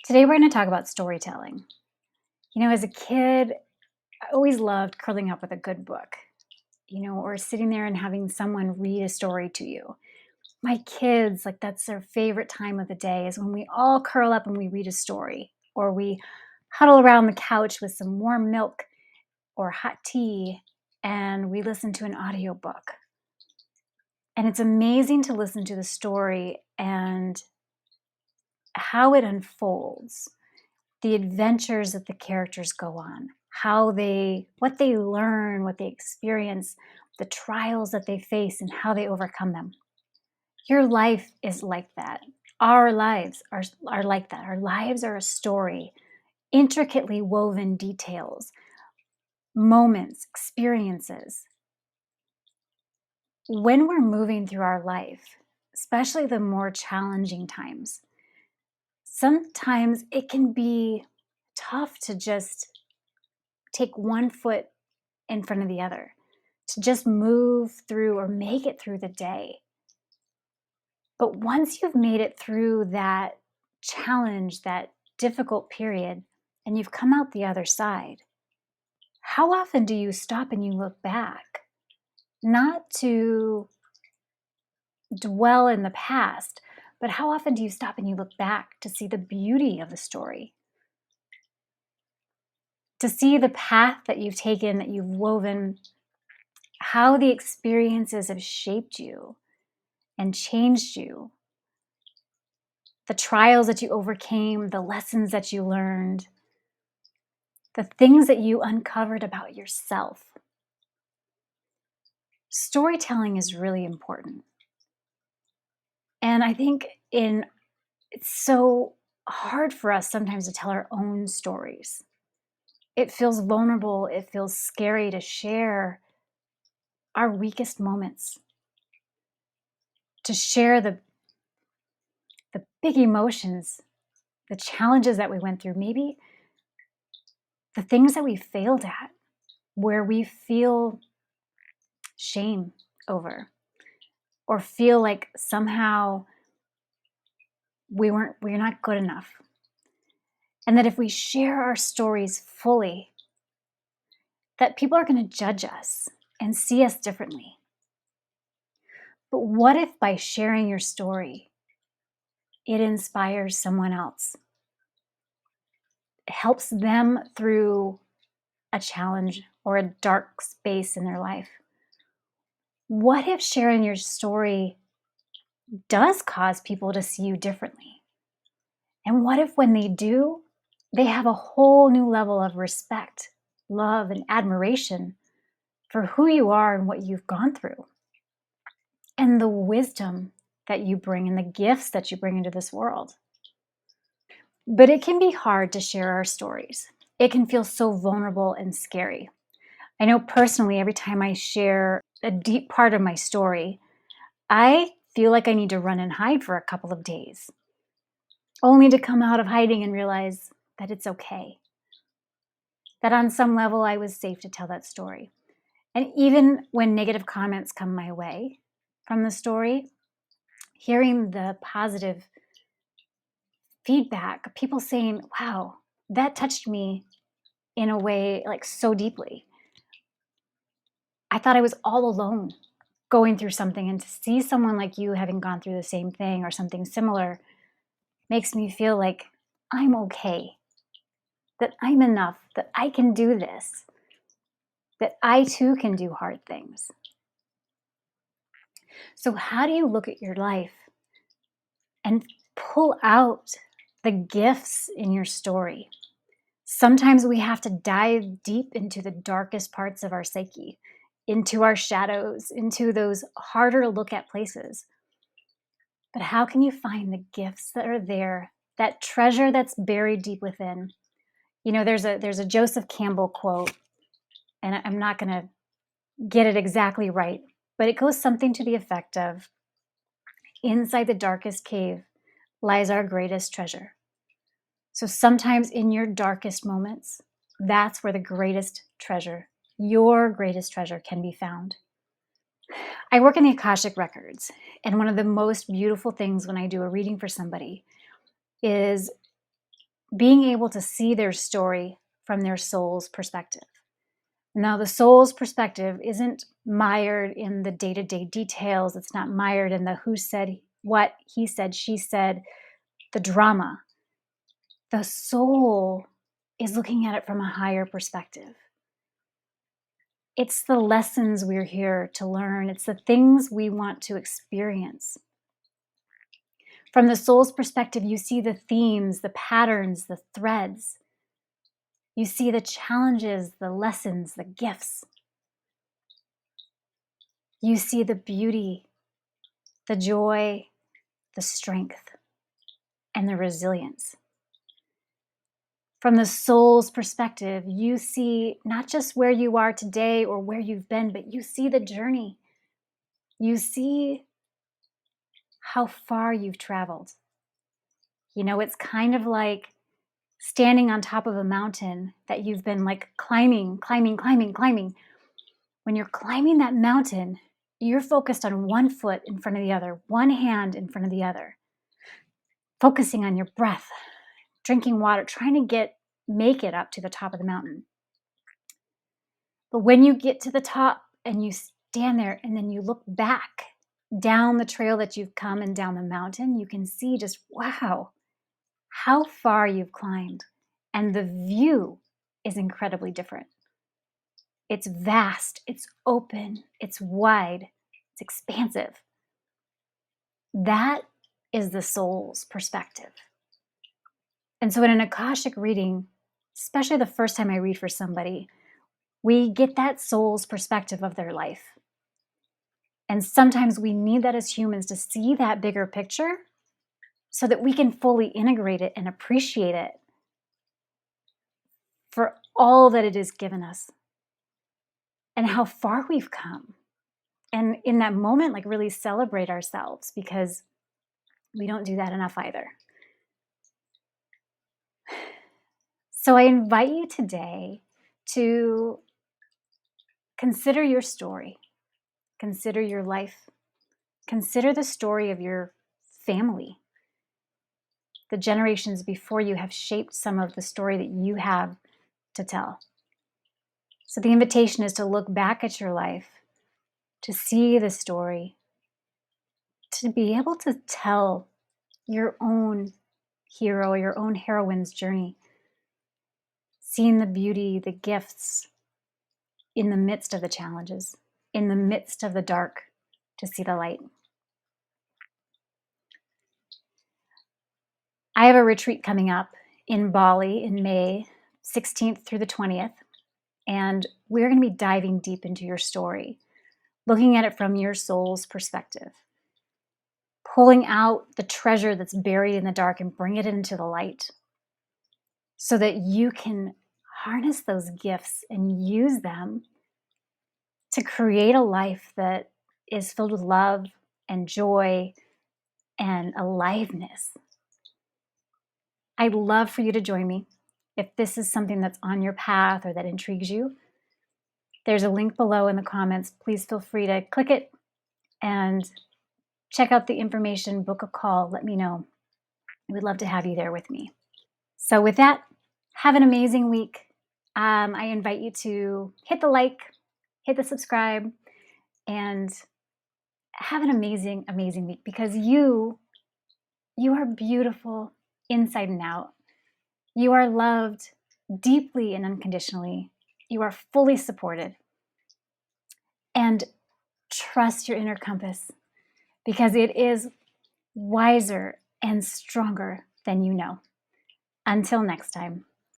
Today, we're going to talk about storytelling. As a kid, I always loved curling up with a good book, or sitting there and having someone read a story to you. My kids, like, that's their favorite time of the day is when we all curl up and we read a story, or we huddle around the couch with some warm milk or hot tea and we listen to an audiobook. And it's amazing to listen to the story and how it unfolds, the adventures that the characters go on, what they learn, what they experience, the trials that they face and how they overcome them. Your life is like that. Our lives are like that. Our lives are a story, intricately woven details, moments, experiences. When we're moving through our life, especially the more challenging times, sometimes it can be tough to just take one foot in front of the other, to just move through or make it through the day. But once you've made it through that challenge, that difficult period, and you've come out the other side, how often do you stop and you look back? Not to dwell in the past, but how often do you stop and you look back to see the beauty of the story? To see the path that you've taken, that you've woven, how the experiences have shaped you and changed you, the trials that you overcame, the lessons that you learned, the things that you uncovered about yourself. Storytelling is really important. And I think it's so hard for us sometimes to tell our own stories. It feels vulnerable, it feels scary to share our weakest moments, to share the big emotions, the challenges that we went through, maybe the things that we failed at, where we feel shame over, or feel like somehow we're not good enough. And that if we share our stories fully, that people are going to judge us and see us differently. But what if by sharing your story, it inspires someone else? It helps them through a challenge or a dark space in their life. What if sharing your story does cause people to see you differently? And what if when they do, they have a whole new level of respect, love, and admiration for who you are and what you've gone through, and the wisdom that you bring and the gifts that you bring into this world? But it can be hard to share our stories. It can feel so vulnerable and scary. I know personally, every time I share a deep part of my story, I feel like I need to run and hide for a couple of days, only to come out of hiding and realize that it's okay. That on some level I was safe to tell that story. And even when negative comments come my way from the story, hearing the positive feedback, people saying, wow, that touched me in a way like so deeply. I thought I was all alone going through something, and to see someone like you having gone through the same thing or something similar makes me feel like I'm okay, that I'm enough, that I can do this, that I too can do hard things. So, how do you look at your life and pull out the gifts in your story? Sometimes we have to dive deep into the darkest parts of our psyche, into our shadows, into those harder to look at places. But how can you find the gifts that are there, that treasure that's buried deep within? There's a Joseph Campbell quote, and I'm not going to get it exactly right, but it goes something to the effect of, inside the darkest cave lies our greatest treasure. So sometimes in your darkest moments, that's where the greatest treasure, your greatest treasure, can be found. I work in the Akashic Records, and one of the most beautiful things when I do a reading for somebody is being able to see their story from their soul's perspective. Now, the soul's perspective isn't mired in the day-to-day details. It's not mired in the who said what, he said, she said, the drama. The soul is looking at it from a higher perspective. It's the lessons we're here to learn. It's the things we want to experience. From the soul's perspective, you see the themes, the patterns, the threads. You see the challenges, the lessons, the gifts. You see the beauty, the joy, the strength, and the resilience. From the soul's perspective, you see not just where you are today or where you've been, but you see the journey. You see how far you've traveled. You know, it's kind of like standing on top of a mountain that you've been like climbing. When you're climbing that mountain, you're focused on one foot in front of the other, one hand in front of the other, focusing on your breath, drinking water, trying to make it up to the top of the mountain. But when you get to the top and you stand there and then you look back down the trail that you've come and down the mountain, you can see just, wow, how far you've climbed. And the view is incredibly different. It's vast, it's open, it's wide, it's expansive. That is the soul's perspective. And so in an Akashic reading, especially the first time I read for somebody, we get that soul's perspective of their life. And sometimes we need that as humans to see that bigger picture so that we can fully integrate it and appreciate it for all that it has given us and how far we've come. And in that moment, like really celebrate ourselves, because we don't do that enough either. So I invite you today to consider your story, consider your life, consider the story of your family. The generations before you have shaped some of the story that you have to tell. So the invitation is to look back at your life, to see the story, to be able to tell your own hero, your own heroine's journey, seeing the beauty, the gifts in the midst of the challenges, in the midst of the dark, to see the light. I have a retreat coming up in Bali in May 16th through the 20th, and we're going to be diving deep into your story, looking at it from your soul's perspective, pulling out the treasure that's buried in the dark and bring it into the light so that you can harness those gifts and use them to create a life that is filled with love and joy and aliveness. I'd love for you to join me. If this is something that's on your path or that intrigues you, there's a link below in the comments. Please feel free to click it and check out the information, book a call, let me know. We'd love to have you there with me. So with that, have an amazing week. I invite you to hit the like, hit the subscribe, and have an amazing, amazing week, because you are beautiful inside and out. You are loved deeply and unconditionally. You are fully supported. And trust your inner compass, because it is wiser and stronger than you know. Until next time.